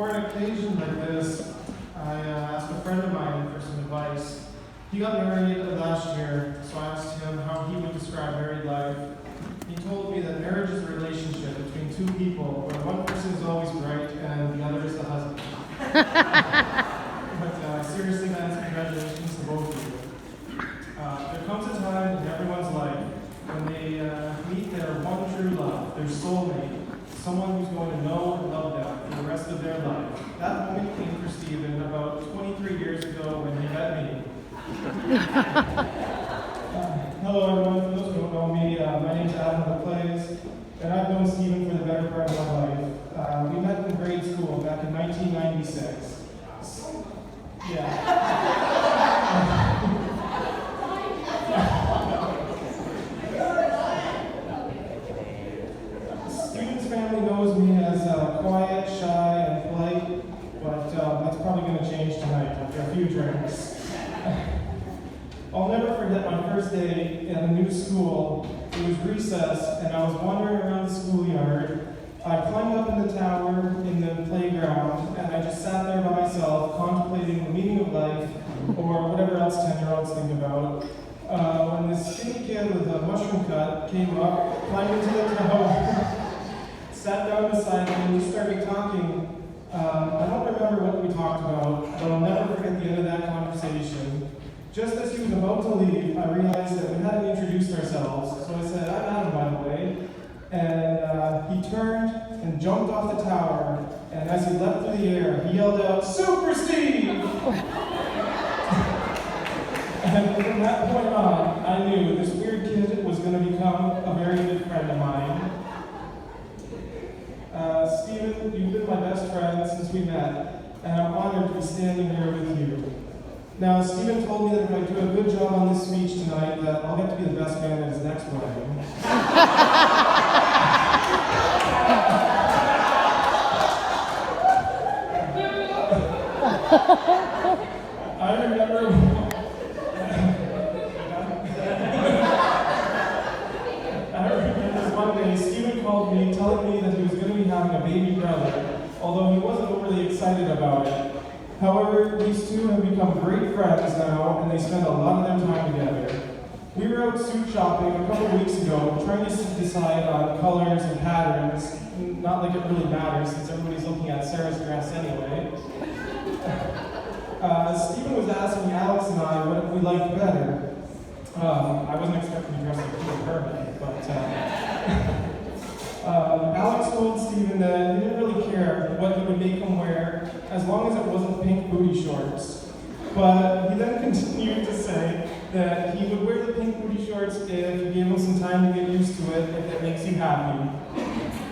for an occasion like this, I asked a friend of mine for some advice. He got married last year, so I asked him how he would describe married life. He told me that marriage is a relationship between two people where one person is always right and the other is the husband. But seriously, man, congratulations to both of you. There comes a time in everyone's life when they meet their one true love, their soulmate, someone who's going to know and love them for the rest of their life. That moment came for Stephen about 23 years ago when he met me. Hello everyone, for those who don't know me, my name's Adam of the Plays, and I've known Stephen for the better part of my life. We met in grade school back in 1996. Yeah. Stephen's family knows me as quiet, shy, and polite, but that's probably going to change tonight after a few drinks. I'll never forget my first day in a new school. It was recess, and I was wandering around the schoolyard. I climbed up in the tower in the playground, and I just sat there by myself, contemplating the meaning of life, or whatever else 10-year-olds think about. When this skinny kid with a mushroom cut came up, climbed into the tower, sat down beside me, and we started talking. I don't remember what we talked about, but I'll never forget the end of that conversation. Just as he was about to leave, I realized that we hadn't introduced ourselves, so I said, "I'm Adam, by the way." And he turned and jumped off the tower, and as he leapt through the air, he yelled out, "Super Steve!" And from that point on, I knew this weird kid was going to become a very good friend of mine. Stephen, you've been my best friend since we met, and I'm honored to be standing here with you. Now, Stephen told me that if I do a good job on this speech tonight, that I'll get to be the best man at his next wedding. I remember one day, Stephen called me telling me that he was going to be having a baby brother, although he wasn't overly excited about it. However, these two have become great friends now, and they spend a lot of their time together. We were out suit shopping a couple of weeks ago, trying to decide on colors and patterns, not like it really matters since everybody's looking at Sarah's dress anyway. Stephen was asking Alex and I what we liked better. I wasn't expecting to dress like Peter Herman, but Alex told Stephen that he didn't really care what he would make him wear as long as it wasn't pink booty shorts. But he then continued to say that he would wear the pink booty shorts if you gave him some time to get used to it, if it makes you happy.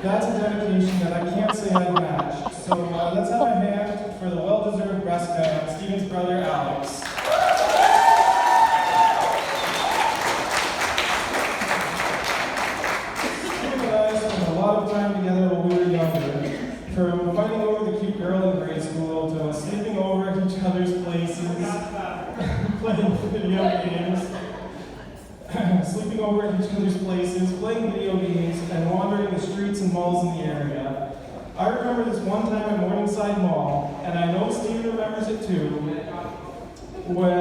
That's a dedication that I can't say I'd match. So let's have a hand for the well-deserved best man, Stephen's brother, Alex. Stephen and I spent a lot of time together when we were younger, from fighting over the cute girl in grade school to sleeping over at each other's places, playing video games, sleeping over at each other's places, playing video games, and wandering the streets and malls in the area. I remember this one time at Morningside Mall, and I know Stephen remembers it too, when,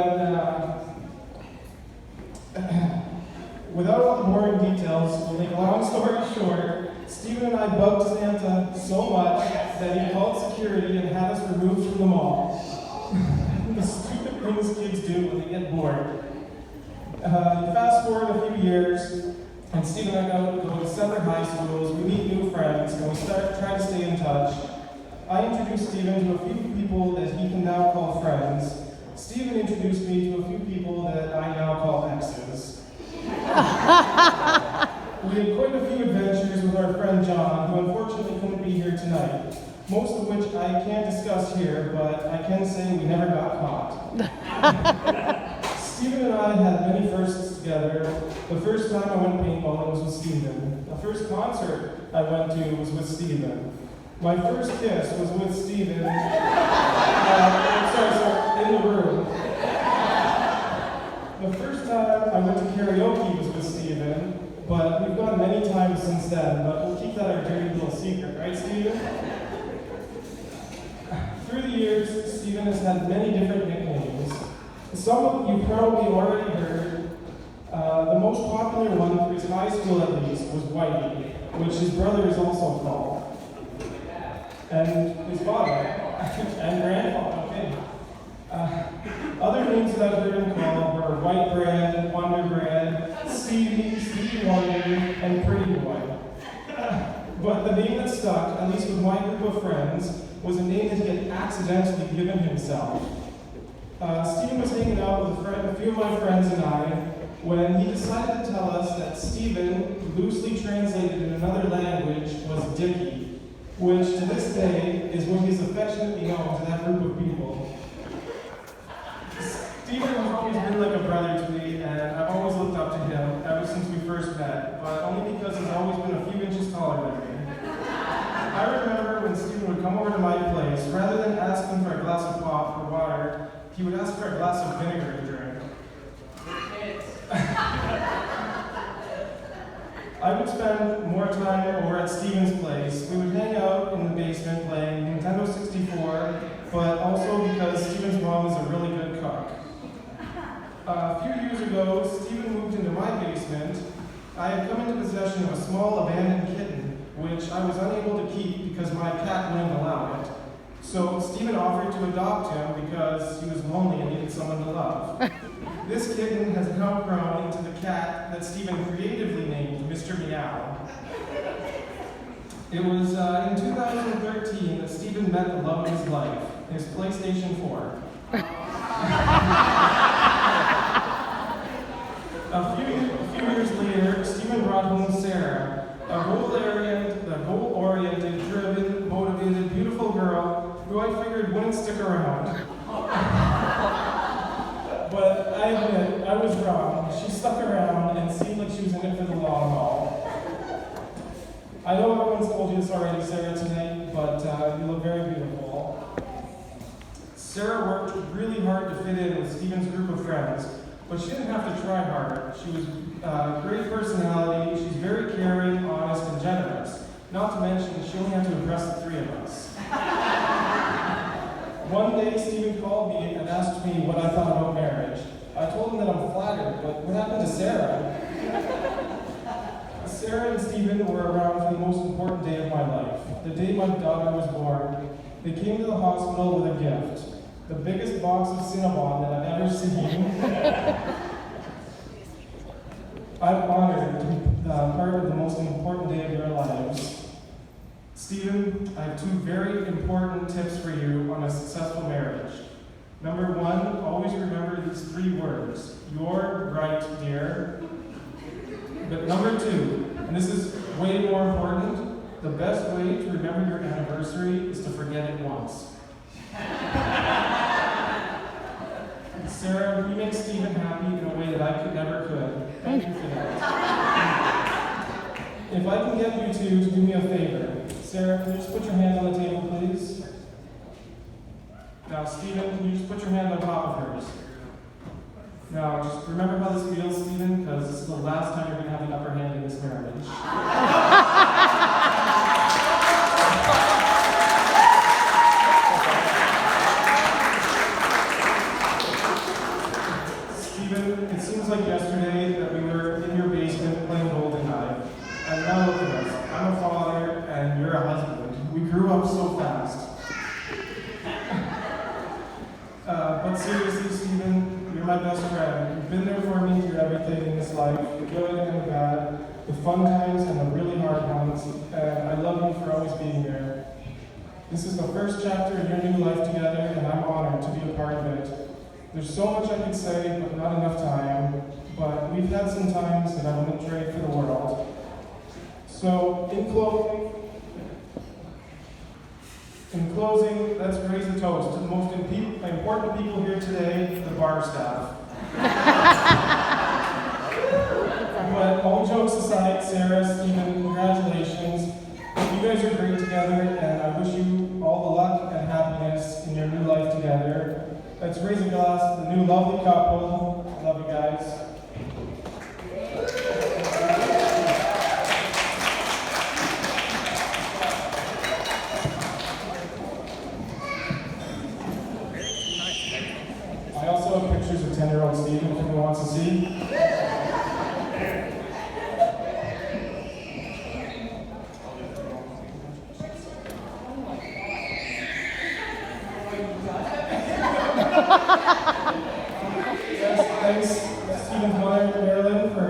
without all the boring details, to make a long story short, Stephen and I bugged Santa so much that he called security and had us removed from the mall. The stupid things kids do when they get bored. Fast forward a few years, and Stephen and I go to separate high schools, we meet new friends, and we try to stay in touch. I introduced Stephen to a few people that he can now call friends. Stephen introduced me to a few people that I now call exes. We had quite a few adventures with our friend John, who unfortunately couldn't be here tonight, most of which I can't discuss here, but I can say we never got caught. Stephen and I had many firsts together. The first time I went paintballing was with Stephen. The first concert I went to was with Stephen. My first kiss was with Stephen. In the room. The first time I went to karaoke was with Stephen. But we've gone many times since then, but we'll keep that our dirty little secret, right, Stephen? years, Stephen has had many different nicknames. Some of you probably already heard. The most popular one for his high school at least was Whitey, which his brother is also called. And his father, and grandfather, okay. Other names that I've heard him called were White Bread, Wonder Bread, Stevie Wonder, and Pretty Boy. But the name that stuck, at least with my group of friends, was a name that he had accidentally given himself. Stephen was hanging out with a few of my friends and I when he decided to tell us that Stephen, loosely translated in another language, was Dickie, which to this day is what he's affectionately known to that group of people. Stephen has always been like a brother to me, and I've always looked up to him ever since we first met, but only because he's always been a few inches taller than me. I remember when Stephen would come over to my place, rather than asking for a glass of pop or water, he would ask for a glass of vinegar to drink. I would spend more time over at Stephen's place. We would hang out in the basement playing Nintendo 64, but also because Stephen's mom is a really good cook. A few years ago, Stephen moved into my basement. I had come into possession of a small abandoned kitten, which I was unable to keep because my cat wouldn't allow it. So Stephen offered to adopt him because he was lonely and needed someone to love. This kitten has now grown into the cat that Stephen creatively named Mr. Meow. It was in 2013 that Stephen met the love of his life, his PlayStation 4. A few years later, Stephen brought home Sarah, a goal-oriented, driven, motivated, beautiful girl who I figured wouldn't stick around. But I admit, I was wrong. She stuck around and seemed like she was in it for the long haul. I know everyone's told you this already, Sarah, tonight, but you look very beautiful. Sarah worked really hard to fit in with Stephen's group of friends, but she didn't have to try harder. She was a great personality. She's very caring, honest, and generous. Not to mention, she only had to impress the three of us. One day, Stephen called me and asked me what I thought about marriage. I told him that I'm flattered, but what happened to Sarah? Sarah and Stephen were around for the most important day of my life, the day my daughter was born. They came to the hospital with a gift, the biggest box of Cinnabon that I've ever seen. I'm honored to be part of the most important day of your lives. Stephen, I have two very important tips for you on a successful marriage. Number one, always remember these three words. You're right, dear. But number two, and this is way more important, the best way to remember your anniversary is to forget it once. Sarah, you make Stephen happy in a way that I never could. Thank you for that. If I can get you two to do me a favor, Sarah, can you just put your hand on the table, please? Now, Stephen, can you just put your hand on top of hers? Now, just remember how this feels, Stephen, because this is the last time you're going to have the upper hand in this marriage. Stephen, it seems like yesterday that we were in your basement playing GoldenEye, and now look at us. I'm a father, and you're a husband. We grew up so fast. But seriously, Stephen, you're my best friend. You've been there for me through everything in this life, the good and the bad, the fun times and the really hard ones, and I love you for always being there. This is the first chapter in your new life together, and I'm honored to be a part of it. There's so much I could say, but not enough time, but we've had some times that I wouldn't trade for the world. So, in closing, let's raise a toast to the most important people here today, the bar staff. But all jokes aside, Sarah, Stephen, congratulations. You guys are great together, and I wish you all the luck and happiness in your new life together. Let's raise a glass to the new lovely couple. I love you guys. pictures of 10-year-old Stephen if anyone wants to see. Thanks, Stephen's mother, Marilyn, for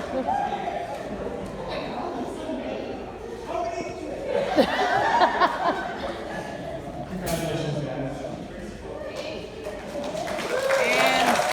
supplies.